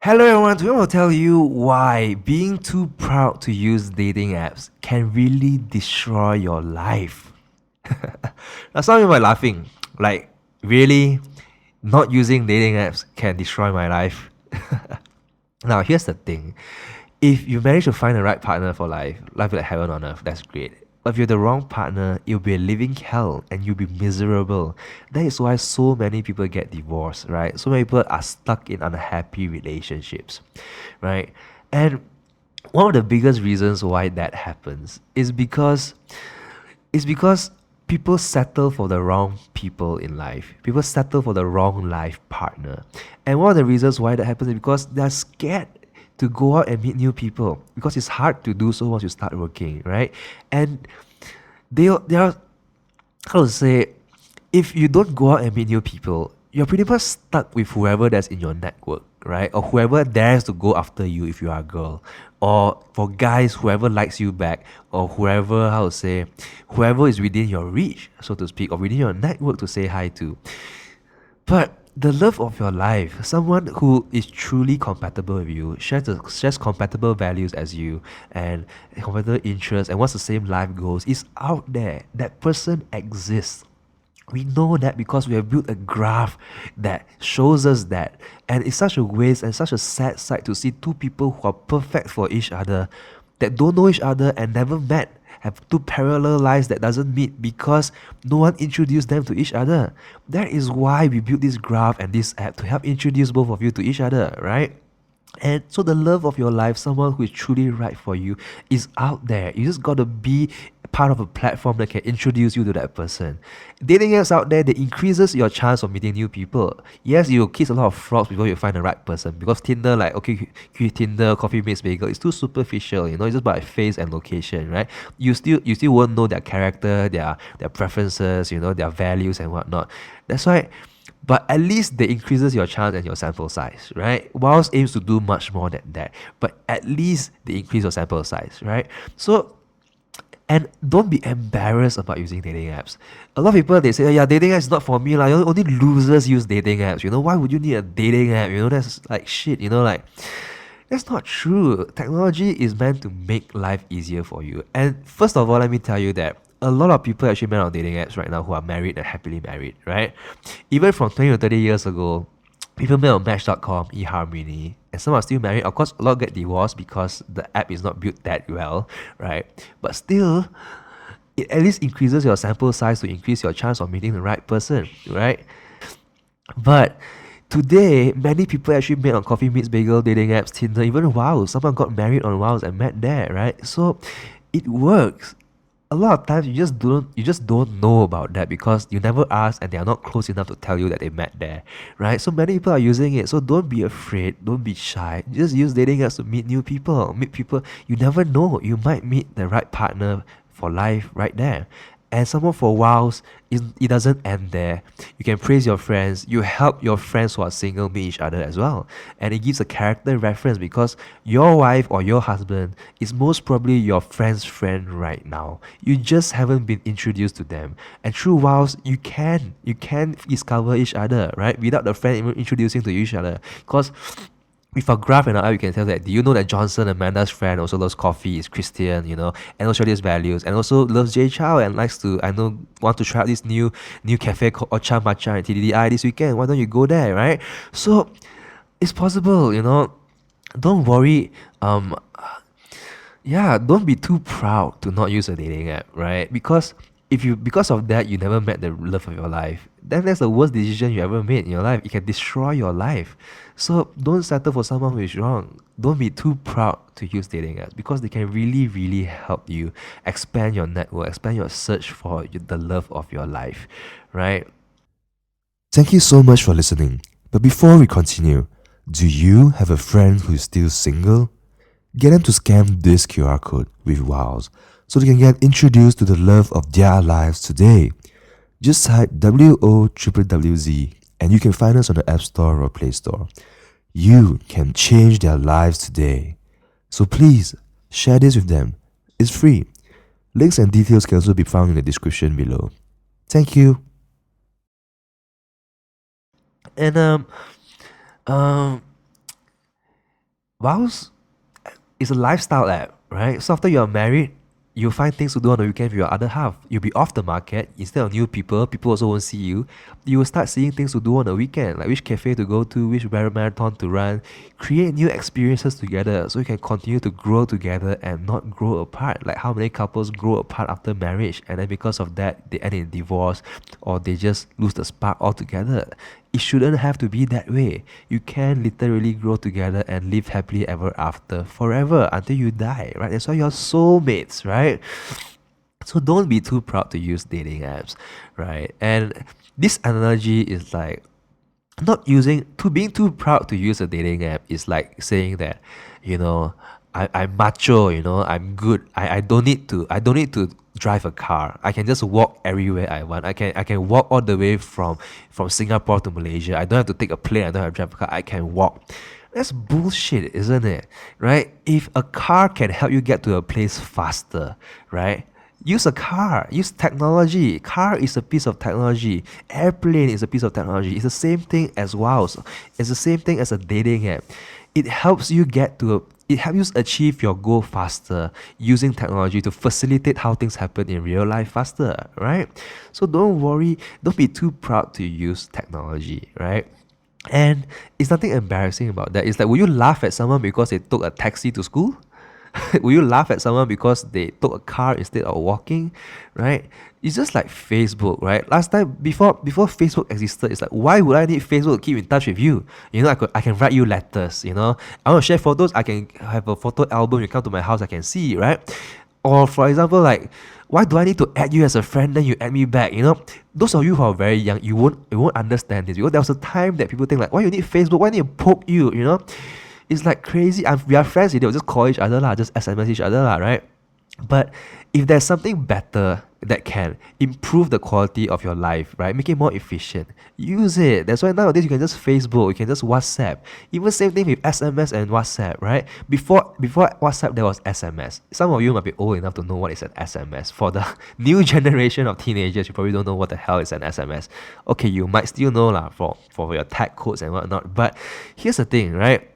Hello everyone, today I will tell you why being too proud to use dating apps can really destroy your life. Now some of you might be laughing, like, really? Not using dating apps can destroy my life? Now here's the thing. If you manage to find the right partner for life, life like heaven on earth, that's great. But if you're the wrong partner, you'll be a living hell and you'll be miserable. That is why so many people get divorced, right? So many people are stuck in unhappy relationships, right? And one of the biggest reasons why that happens is because people settle for the wrong people in life. People settle for the wrong life partner. And one of the reasons why that happens is because they're scared to go out and meet new people because it's hard to do so once you start working, right? And they are, how to say, if you don't go out and meet new people, you're pretty much stuck with whoever that's in your network, right? Or whoever dares to go after you if you are a girl. Or for guys, whoever likes you back, or whoever, how to say, whoever is within your reach, so to speak, or within your network to say hi to. But the love of your life, someone who is truly compatible with you, shares compatible values as you, and compatible interests, and wants the same life goals, is out there. That person exists. We know that because we have built a graph that shows us that. And it's such a waste and such a sad sight to see two people who are perfect for each other, that don't know each other and never met, have two parallel lives that doesn't meet because no one introduced them to each other. That is why we built this graph and this app, to help introduce both of you to each other, right? And so the love of your life, someone who is truly right for you, is out there. You just gotta be part of a platform that can introduce you to that person. Dating apps out there, they increases your chance of meeting new people. Yes, you'll kiss a lot of frogs before you find the right person, because Tinder, like, okay, Tinder, Coffee Meets Bagel, it's too superficial, it's just by face and location, right? You still won't know their character, their preferences, their values and whatnot. That's why. But at least they increases your chance and your sample size, right? Wowwwz aims to do much more than that, but at least they increase your sample size, right? So, and don't be embarrassed about using dating apps. A lot of people, they say, "Oh, yeah, dating apps is not for me. Like, only losers use dating apps. Why would you need a dating app? That's like shit, like." That's not true. Technology is meant to make life easier for you. And first of all, let me tell you that a lot of people actually met on dating apps right now who are married and happily married, right? Even from 20 to 30 years ago, people met on Match.com, eHarmony, and some are still married. Of course, a lot get divorced because the app is not built that well, right? But still, it at least increases your sample size to increase your chance of meeting the right person, right? But today, many people actually met on Coffee Meets Bagel, dating apps, Tinder, even Wow. Someone got married on Wow and met there, right? So it works. A lot of times you just don't know about that because you never ask and they are not close enough to tell you that they met there, right? So many people are using it. So don't be afraid, don't be shy. Just use dating apps to meet new people. Meet people. You never know. You might meet the right partner for life right there. And someone for Wowwwz, it doesn't end there. You can praise your friends. You help your friends who are single meet each other as well. And it gives a character reference because your wife or your husband is most probably your friend's friend right now. You just haven't been introduced to them. And through Wowwwz, you can discover each other, right? Without the friend even introducing to each other. Because with a graph and an eye, you can tell that, do you know that Johnson, Amanda's friend, also loves coffee, is Christian, and also these values, and also loves Jay Chow and likes to, want to try out this new cafe called Ocha Matcha and TDDI this weekend. Why don't you go there, right? So it's possible, Don't worry. Yeah, don't be too proud to not use a dating app, right? Because of that you never met the love of your life, then that's the worst decision you ever made in your life. It can destroy your life. So don't settle for someone who is wrong. Don't be too proud to use dating apps because they can really, really help you expand your network, expand your search for the love of your life, right? Thank you so much for listening. But before we continue, do you have a friend who is still single? Get them to scan this QR code with Wowwwz so they can get introduced to the love of their lives today. Just type WOWWZ and you can find us on the App Store or Play Store. You can change their lives today. So please share this with them. It's free. Links and details can also be found in the description below. Thank you. And um Wowwwz is a lifestyle app, right? So after you're married, you find things to do on the weekend with your other half. You'll be off the market. Instead of new people, people also won't see you. You will start seeing things to do on the weekend, like which cafe to go to, which marathon to run. Create new experiences together so you can continue to grow together and not grow apart. Like how many couples grow apart after marriage, and then because of that, they end in divorce or they just lose the spark altogether. It shouldn't have to be that way. You can literally grow together and live happily ever after forever until you die, right? That's why you're soulmates, right? So don't be too proud to use dating apps, right? And this analogy is like not using to being too proud to use a dating app is like saying that, you know, I'm macho, you know, I'm good. I don't need to drive a car. I can just walk everywhere I want. I can walk all the way from Singapore to Malaysia. I don't have to take a plane, I don't have to drive a car. I can walk. That's bullshit, isn't it? Right? If a car can help you get to a place faster, right? Use a car, use technology. Car is a piece of technology. Airplane is a piece of technology. It's the same thing as Wowwwz. It's the same thing as a dating app. It helps you achieve your goal faster using technology to facilitate how things happen in real life faster, right? So don't worry, don't be too proud to use technology, right? And it's nothing embarrassing about that. It's like, will you laugh at someone because they took a taxi to school? Will you laugh at someone because they took a car instead of walking, right? It's just like Facebook, right? Last time, before Facebook existed, it's like, why would I need Facebook to keep in touch with you? You know, I can write you letters, you know? I want to share photos, I can have a photo album, you come to my house, I can see, right? Or for example, like, why do I need to add you as a friend, then you add me back, you know? Those of you who are very young, you won't understand this, because there was a time that people think like, why you need Facebook, why need to poke you, you know? It's like crazy. We are friends, they'll just call each other, just SMS each other, right? But if there's something better that can improve the quality of your life, right? Make it more efficient, use it. That's why nowadays you can just Facebook, you can just WhatsApp. Even same thing with SMS and WhatsApp, right? Before WhatsApp, there was SMS. Some of you might be old enough to know what is an SMS. For the new generation of teenagers, you probably don't know what the hell is an SMS. Okay, you might still know for your tag codes and whatnot. But here's the thing, right?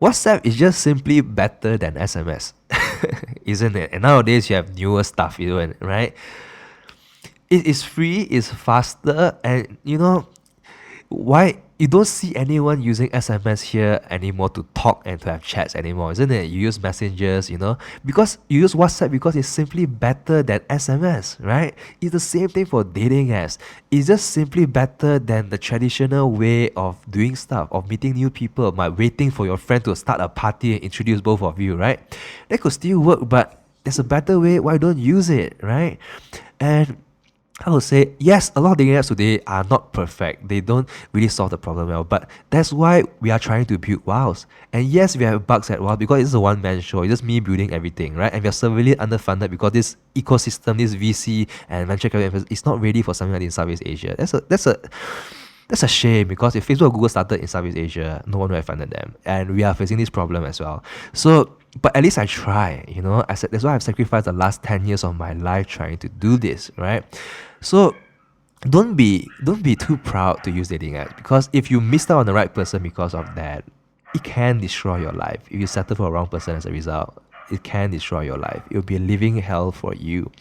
WhatsApp is just simply better than SMS, isn't it? And nowadays you have newer stuff even, right? It is free, it's faster, and you know why you don't see anyone using SMS here anymore to talk and to have chats anymore, isn't it? You use messengers, you know, because you use WhatsApp because it's simply better than SMS, right? It's the same thing for dating apps. It's just simply better than the traditional way of doing stuff, of meeting new people, by waiting for your friend to start a party and introduce both of you, right? That could still work, but there's a better way. Why don't use it, right? And I would say, yes, a lot of dating apps today are not perfect. They don't really solve the problem well. But that's why we are trying to build Wowwwz. And yes, we have bugs at Wowwwz because it's a one-man show. It's just me building everything, right? And we are severely underfunded because this ecosystem, this VC and venture capital is not ready for something like this in Southeast Asia. That's a shame, because if Facebook or Google started in Southeast Asia, no one would have funded them. And we are facing this problem as well. So, but at least I try, you know. That's why I've sacrificed the last 10 years of my life trying to do this, right? So don't be too proud to use dating apps, because if you missed out on the right person because of that, it can destroy your life. If you settle for a wrong person as a result, it can destroy your life. It will be a living hell for you.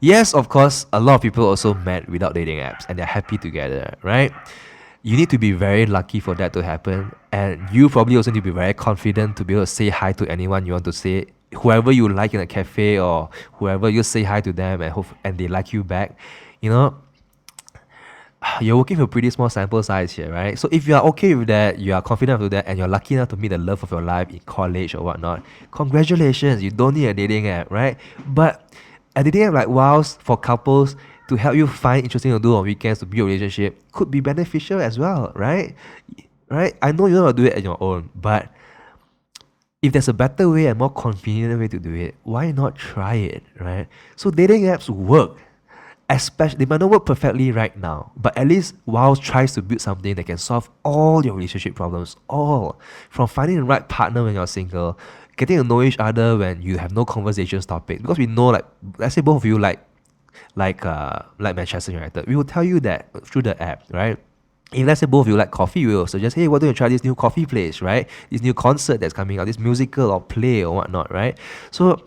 Yes, of course, a lot of people also met without dating apps and they're happy together, right? You need to be very lucky for that to happen, and you probably also need to be very confident to be able to say hi to anyone you want to say, whoever you like in a cafe or whoever, you say hi to them and they like you back. You know, you're working with a pretty small sample size here, right? So if you are okay with that, you are confident with that, and you're lucky enough to meet the love of your life in college or whatnot, congratulations, you don't need a dating app, right? But a dating app like Wowwwz for couples to help you find interesting to do on weekends to build a relationship could be beneficial as well, right? Right? I know you don't want to do it on your own, but if there's a better way and more convenient way to do it, why not try it, right? So dating apps work. Especially, they might not work perfectly right now, but at least Wowwwz tries to build something that can solve all your relationship problems, all from finding the right partner when you're single, getting to know each other when you have no conversations topic. Because we know, like, let's say both of you like Manchester United, we will tell you that through the app, right? If let's say both of you like coffee, we will suggest, hey, why don't you try this new coffee place, right? This new concert that's coming out, this musical or play or whatnot, right? So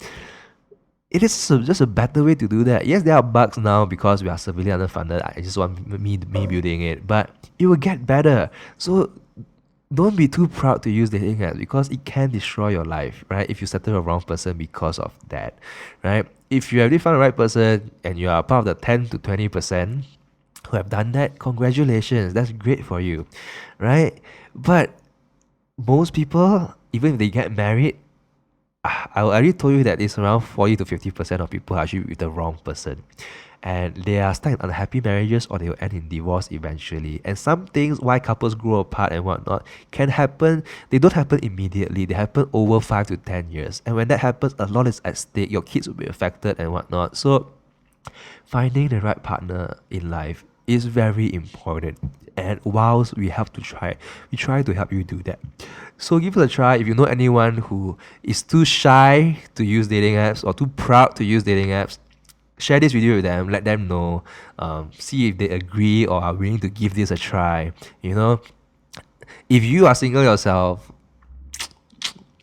it is just a better way to do that. Yes, there are bugs now because we are severely underfunded. I just want me building it, but it will get better. So don't be too proud to use dating apps because it can destroy your life, right? If you settle the wrong person because of that, right? If you have really found the right person and you are part of the 10 to 20% who have done that, congratulations. That's great for you, right? But most people, even if they get married, I already told you that it's around 40 to 50% of people are actually with the wrong person. And they are stuck in unhappy marriages or they will end in divorce eventually. And some things why couples grow apart and whatnot can happen. They don't happen immediately. They happen over 5 to 10 years. And when that happens, a lot is at stake. Your kids will be affected and whatnot. So finding the right partner in life is very important. And whilst we have to try, we try to help you do that. So give it a try. If you know anyone who is too shy to use dating apps or too proud to use dating apps, share this video with them, let them know, see if they agree or are willing to give this a try. You know, if you are single yourself,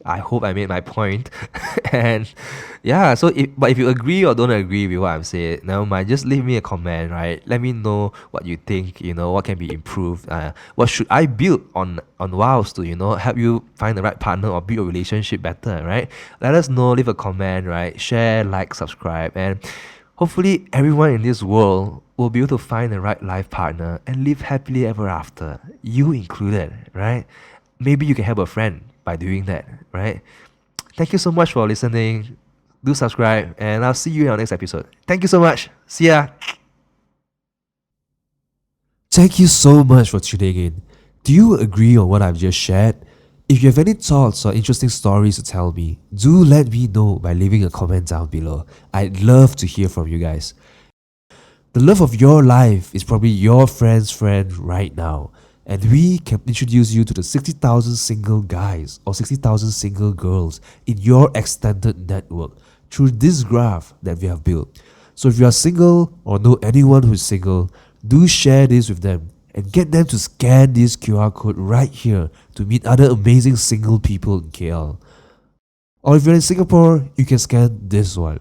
I hope I made my point. And yeah, so but if you agree or don't agree with what I'm saying, never mind, just leave me a comment, right? Let me know what you think, what can be improved. What should I build on Wowwwz to, help you find the right partner or build a relationship better, right? Let us know, leave a comment, right? Share, like, subscribe, and hopefully everyone in this world will be able to find the right life partner and live happily ever after. You included, right? Maybe you can help a friend by doing that, right? Thank you so much for listening. Do subscribe, and I'll see you in our next episode. Thank you so much. See ya. Thank you so much for tuning in. Do you agree on what I've just shared? If you have any thoughts or interesting stories to tell me, do let me know by leaving a comment down below. I'd love to hear from you guys. The love of your life is probably your friend's friend right now. And we can introduce you to the 60,000 single guys or 60,000 single girls in your extended network through this graph that we have built. So if you are single or know anyone who is single, do share this with them and get them to scan this QR code right here to meet other amazing single people in KL. Or if you're in Singapore, you can scan this one.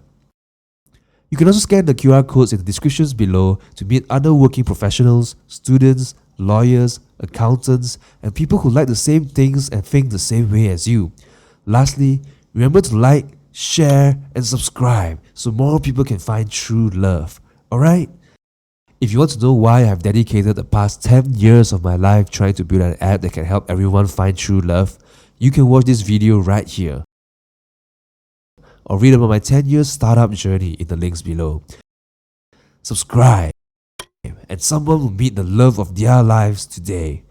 You can also scan the QR codes in the descriptions below to meet other working professionals, students, lawyers, accountants, and people who like the same things and think the same way as you. Lastly, remember to like, share, and subscribe so more people can find true love. Alright? If you want to know why I've dedicated the past 10 years of my life trying to build an app that can help everyone find true love, you can watch this video right here. Or read about my 10-year startup journey in the links below. Subscribe, and someone will meet the love of their lives today.